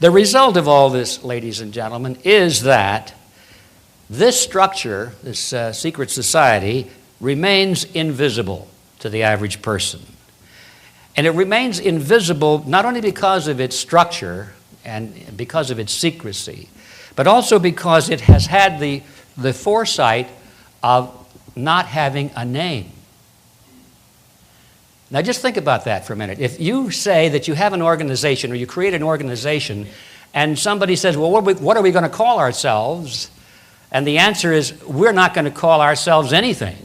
The result of all this, ladies and gentlemen, is that this structure, this secret society, remains invisible to the average person. And it remains invisible not only because of its structure and because of its secrecy, but also because it has had the foresight of not having a name. Now just think about that for a minute. If you say that you have an organization or you create an organization and somebody says, well, what are we going to call ourselves? And the answer is, we're not going to call ourselves anything.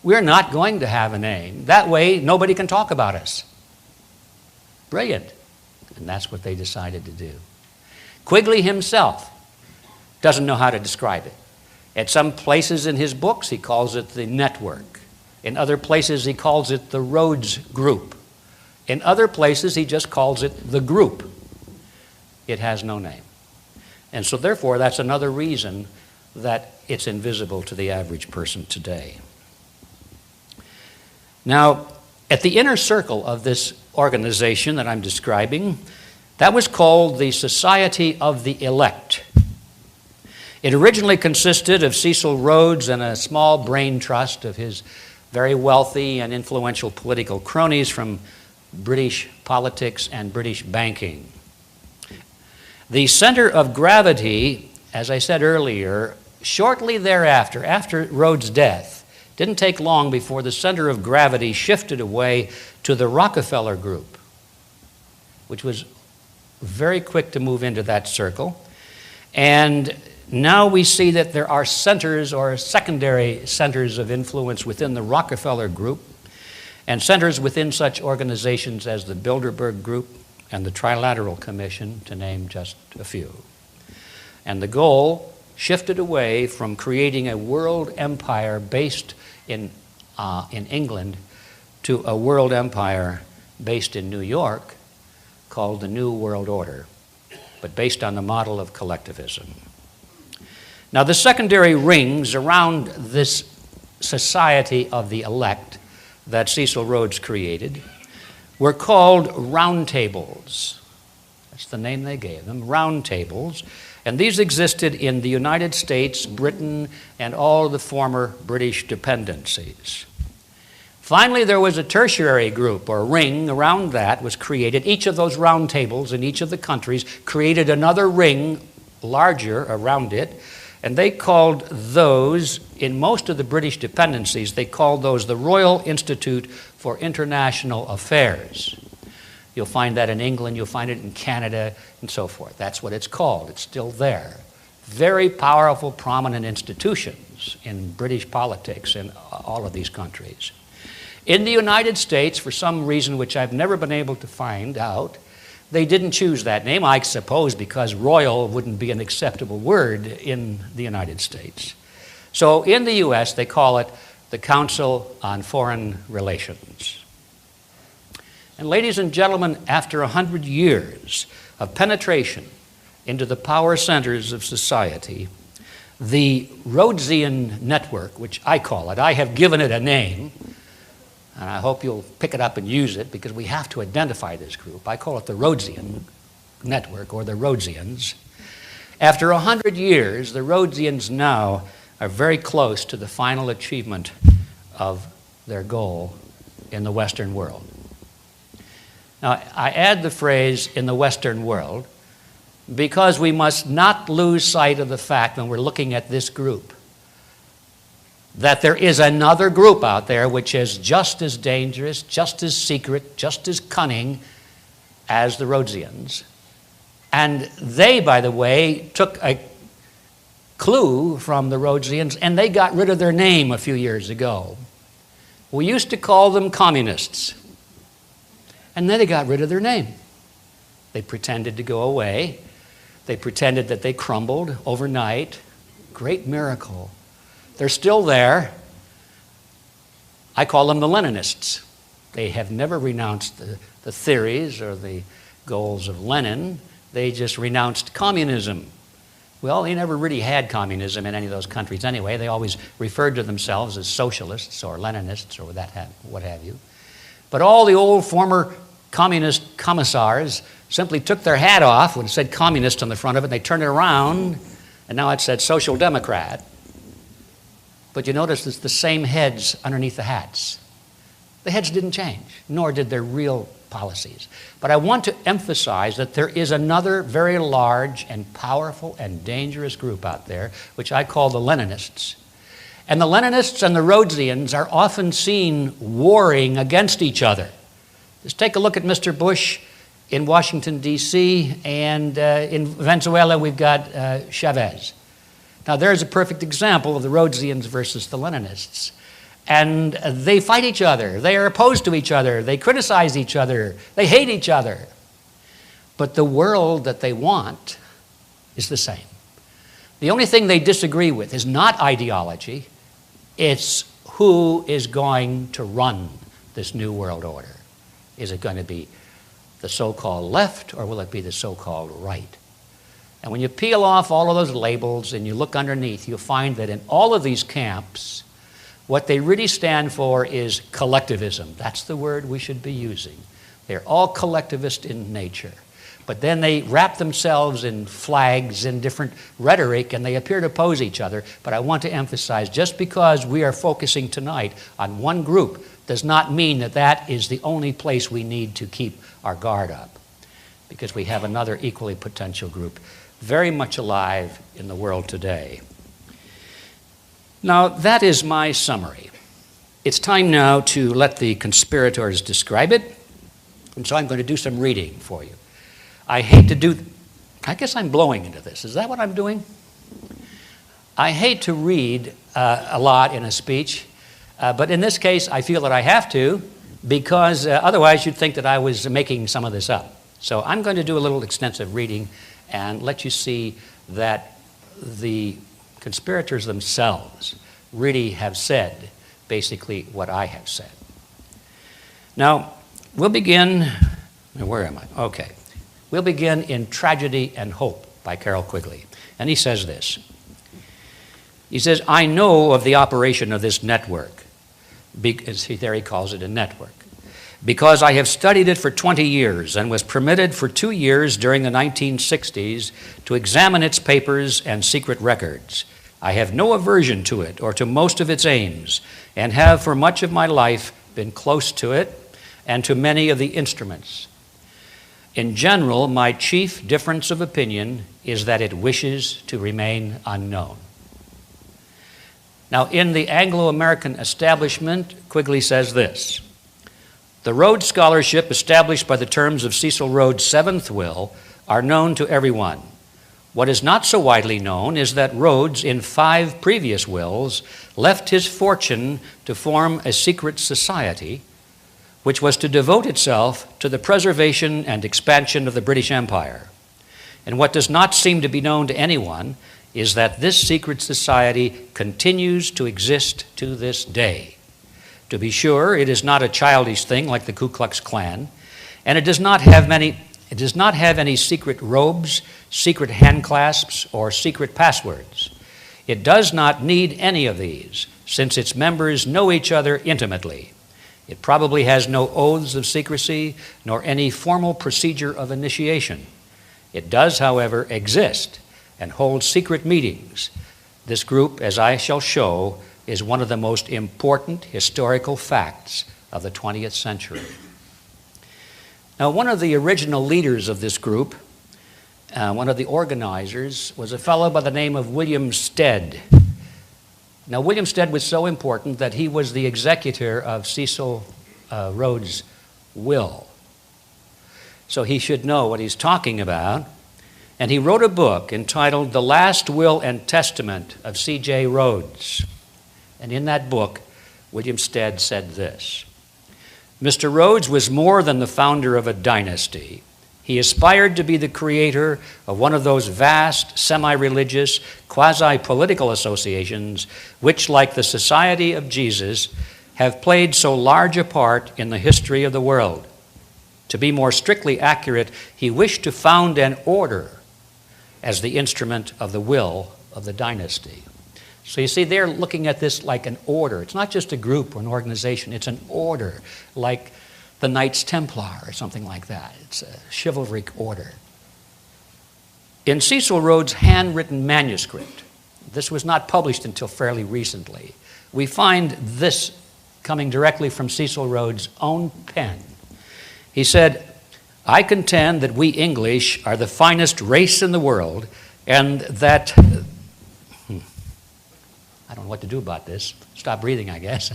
We're not going to have a name. That way, nobody can talk about us. Brilliant. And that's what they decided to do. Quigley himself doesn't know how to describe it. At some places in his books, he calls it the network. In other places, he calls it the Rhodes Group. In other places, he just calls it the group. It has no name. And so therefore, that's another reason that it's invisible to the average person today. Now, at the inner circle of this organization that I'm describing, that was called the Society of the Elect. It originally consisted of Cecil Rhodes and a small brain trust of his very wealthy and influential political cronies from British politics and British banking. The center of gravity, as I said earlier, shortly thereafter, after Rhodes' death, didn't take long before the center of gravity shifted away to the Rockefeller Group, which was very quick to move into that circle. And now we see that there are centers or secondary centers of influence within the Rockefeller Group and centers within such organizations as the Bilderberg Group and the Trilateral Commission, to name just a few. And the goal shifted away from creating a world empire based in England to a world empire based in New York called the New World Order, but based on the model of collectivism. Now, the secondary rings around this society of the elect that Cecil Rhodes created were called roundtables. That's the name they gave them, roundtables. And these existed in the United States, Britain, and all the former British dependencies. Finally, there was a tertiary group or ring around that was created. Each of those roundtables in each of the countries created another ring larger around it. And they called those, in most of the British dependencies, they called those the Royal Institute for International Affairs. You'll find that in England, you'll find it in Canada, and so forth. That's what it's called. It's still there. Very powerful, prominent institutions in British politics in all of these countries. In the United States, for some reason which I've never been able to find out, they didn't choose that name, I suppose because royal wouldn't be an acceptable word in the United States. So in the U.S., they call it the Council on Foreign Relations. And ladies and gentlemen, after 100 years of penetration into the power centers of society, the Rhodesian network, which I call it, I have given it a name, and I hope you'll pick it up and use it because we have to identify this group. I call it the Rhodesian network or the Rhodesians. After 100 years, the Rhodesians now are very close to the final achievement of their goal in the Western world. Now, I add the phrase in the Western world because we must not lose sight of the fact when we're looking at this group that there is another group out there which is just as dangerous, just as secret, just as cunning as the Rhodesians. And they, by the way, took a clue from the Rhodesians and they got rid of their name a few years ago. We used to call them communists. And then they got rid of their name. They pretended to go away. They pretended that they crumbled overnight. Great miracle. They're still there. I call them the Leninists. They have never renounced the theories or the goals of Lenin. They just renounced communism. Well, they never really had communism in any of those countries anyway. They always referred to themselves as socialists or Leninists or what have you. But all the old former communist commissars simply took their hat off when it said communist on the front of it, and they turned it around, and now it said social democrat. But you notice it's the same heads underneath the hats. The heads didn't change, nor did their real policies. But I want to emphasize that there is another very large and powerful and dangerous group out there, which I call the Leninists. And the Leninists and the Rhodesians are often seen warring against each other. Just take a look at Mr. Bush in Washington, D.C., and in Venezuela we've got Chavez. Now there's a perfect example of the Rhodesians versus the Leninists. And they fight each other. They are opposed to each other. They criticize each other. They hate each other. But the world that they want is the same. The only thing they disagree with is not ideology. It's who is going to run this new world order. Is it going to be the so-called left, or will it be the so-called right? And when you peel off all of those labels and you look underneath, you'll find that in all of these camps, what they really stand for is collectivism. That's the word we should be using. They're all collectivist in nature. But then they wrap themselves in flags and different rhetoric, and they appear to oppose each other. But I want to emphasize, just because we are focusing tonight on one group does not mean that that is the only place we need to keep our guard up, because we have another equally potential group very much alive in the world today. Now, that is my summary. It's time now to let the conspirators describe it, and so I'm going to do some reading for you. I guess I'm blowing into this. Is that what I'm doing? I hate to read a lot in a speech, but in this case, I feel that I have to, because otherwise you'd think that I was making some of this up. So I'm going to do a little extensive reading and let you see that the conspirators themselves really have said basically what I have said. Now, we'll begin, where am I? Okay. We'll begin in Tragedy and Hope by Carroll Quigley. And he says this. He says, I know of the operation of this network. There he calls it a network. Because I have studied it for 20 years and was permitted for 2 years during the 1960s to examine its papers and secret records. I have no aversion to it or to most of its aims, and have for much of my life been close to it and to many of the instruments. In general, my chief difference of opinion is that it wishes to remain unknown. Now, in the Anglo-American establishment, Quigley says this. The Rhodes Scholarship established by the terms of Cecil Rhodes' seventh will are known to everyone. What is not so widely known is that Rhodes, in 5 previous wills, left his fortune to form a secret society which was to devote itself to the preservation and expansion of the British Empire. And what does not seem to be known to anyone is that this secret society continues to exist to this day. To be sure, it is not a childish thing like the Ku Klux Klan, and it does not have any secret robes, secret handclasps, or secret passwords. It does not need any of these, since its members know each other intimately. It probably has no oaths of secrecy, nor any formal procedure of initiation. It does, however, exist and hold secret meetings. This group, as I shall show, is one of the most important historical facts of the 20th century. Now, one of the original leaders of this group, one of the organizers, was a fellow by the name of William Stead. Now, William Stead was so important that he was the executor of Cecil Rhodes' will. So he should know what he's talking about. And he wrote a book entitled The Last Will and Testament of C.J. Rhodes. And in that book, William Stead said this. Mr. Rhodes was more than the founder of a dynasty. He aspired to be the creator of one of those vast, semi-religious, quasi-political associations which, like the Society of Jesus, have played so large a part in the history of the world. To be more strictly accurate, he wished to found an order as the instrument of the will of the dynasty. So you see, they're looking at this like an order. It's not just a group or an organization, it's an order, like the Knights Templar or something like that. It's a chivalric order. In Cecil Rhodes' handwritten manuscript, this was not published until fairly recently, we find this coming directly from Cecil Rhodes' own pen. He said, "I contend that we English are the finest race in the world, and that..." I don't know what to do about this. Stop breathing, I guess.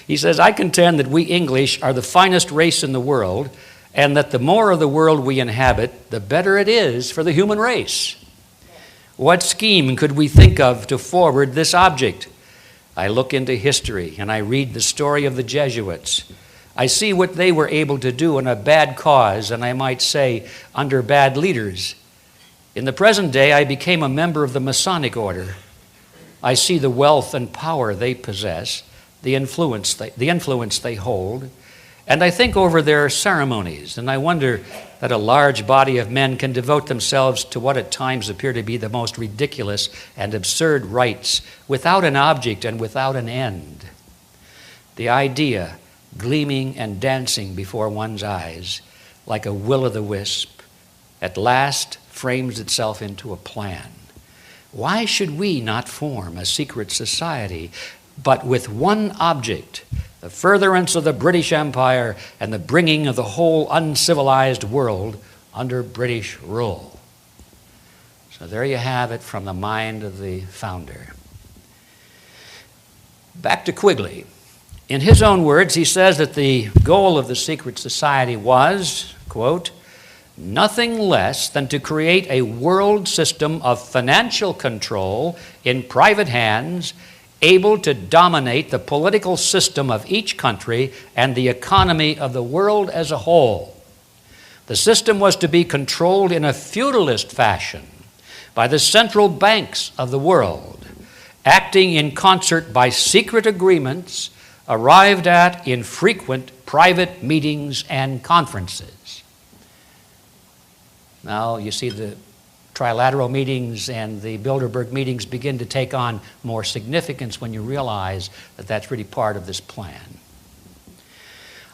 He says, "I contend that we English are the finest race in the world, and that the more of the world we inhabit, the better it is for the human race. What scheme could we think of to forward this object? I look into history, and I read the story of the Jesuits. I see what they were able to do in a bad cause, and I might say, under bad leaders. In the present day, I became a member of the Masonic order. I see the wealth and power they possess, the influence they hold, and I think over their ceremonies, and I wonder that a large body of men can devote themselves to what at times appear to be the most ridiculous and absurd rites without an object and without an end. The idea, gleaming and dancing before one's eyes, like a will-o'-the-wisp, at last frames itself into a plan. Why should we not form a secret society, but with one object, the furtherance of the British Empire and the bringing of the whole uncivilized world under British rule?" So there you have it from the mind of the founder. Back to Quigley. In his own words, he says that the goal of the secret society was, quote, "nothing less than to create a world system of financial control in private hands, able to dominate the political system of each country and the economy of the world as a whole. The system was to be controlled in a feudalist fashion by the central banks of the world, acting in concert by secret agreements arrived at in frequent private meetings and conferences." Now, you see the trilateral meetings and the Bilderberg meetings begin to take on more significance when you realize that that's really part of this plan.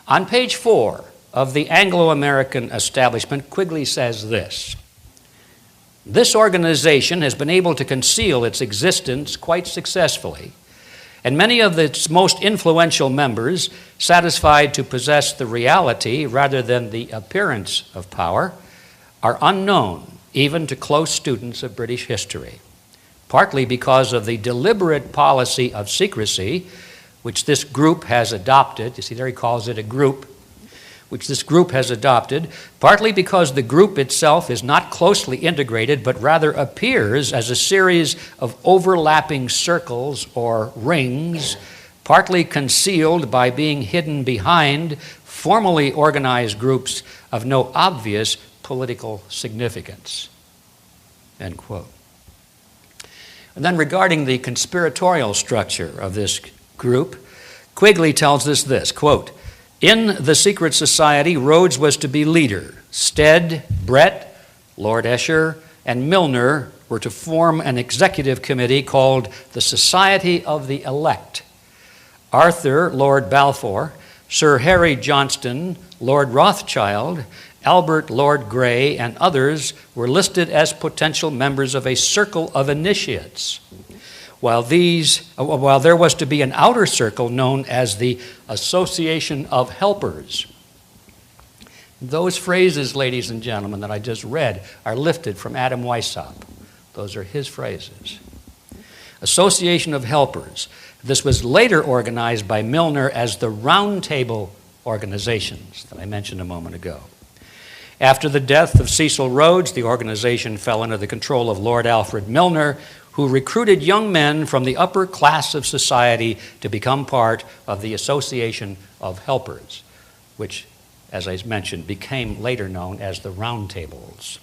On page 4 of the Anglo-American Establishment, Quigley says this: "This organization has been able to conceal its existence quite successfully, and many of its most influential members, satisfied to possess the reality rather than the appearance of power, are unknown even to close students of British history, partly because of the deliberate policy of secrecy which this group has adopted." You see, there he calls it a group, which this group has adopted, partly because the group itself is not closely integrated, but rather appears as a series of overlapping circles or rings, partly concealed by being hidden behind formally organized groups of no obvious political significance, end quote. And then regarding the conspiratorial structure of this group, Quigley tells us this, quote, "In the secret society, Rhodes was to be leader. Stead, Brett, Lord Esher, and Milner were to form an executive committee called the Society of the Elect. Arthur, Lord Balfour, Sir Harry Johnston, Lord Rothschild, Albert Lord Grey, and others were listed as potential members of a circle of initiates, while there was to be an outer circle known as the Association of Helpers." Those phrases, ladies and gentlemen, that I just read are lifted from Adam Weishaupt. Those are his phrases. Association of Helpers. This was later organized by Milner as the Round Table organizations that I mentioned a moment ago. After the death of Cecil Rhodes, the organization fell under the control of Lord Alfred Milner, who recruited young men from the upper class of society to become part of the Association of Helpers, which, as I mentioned, became later known as the Round Tables.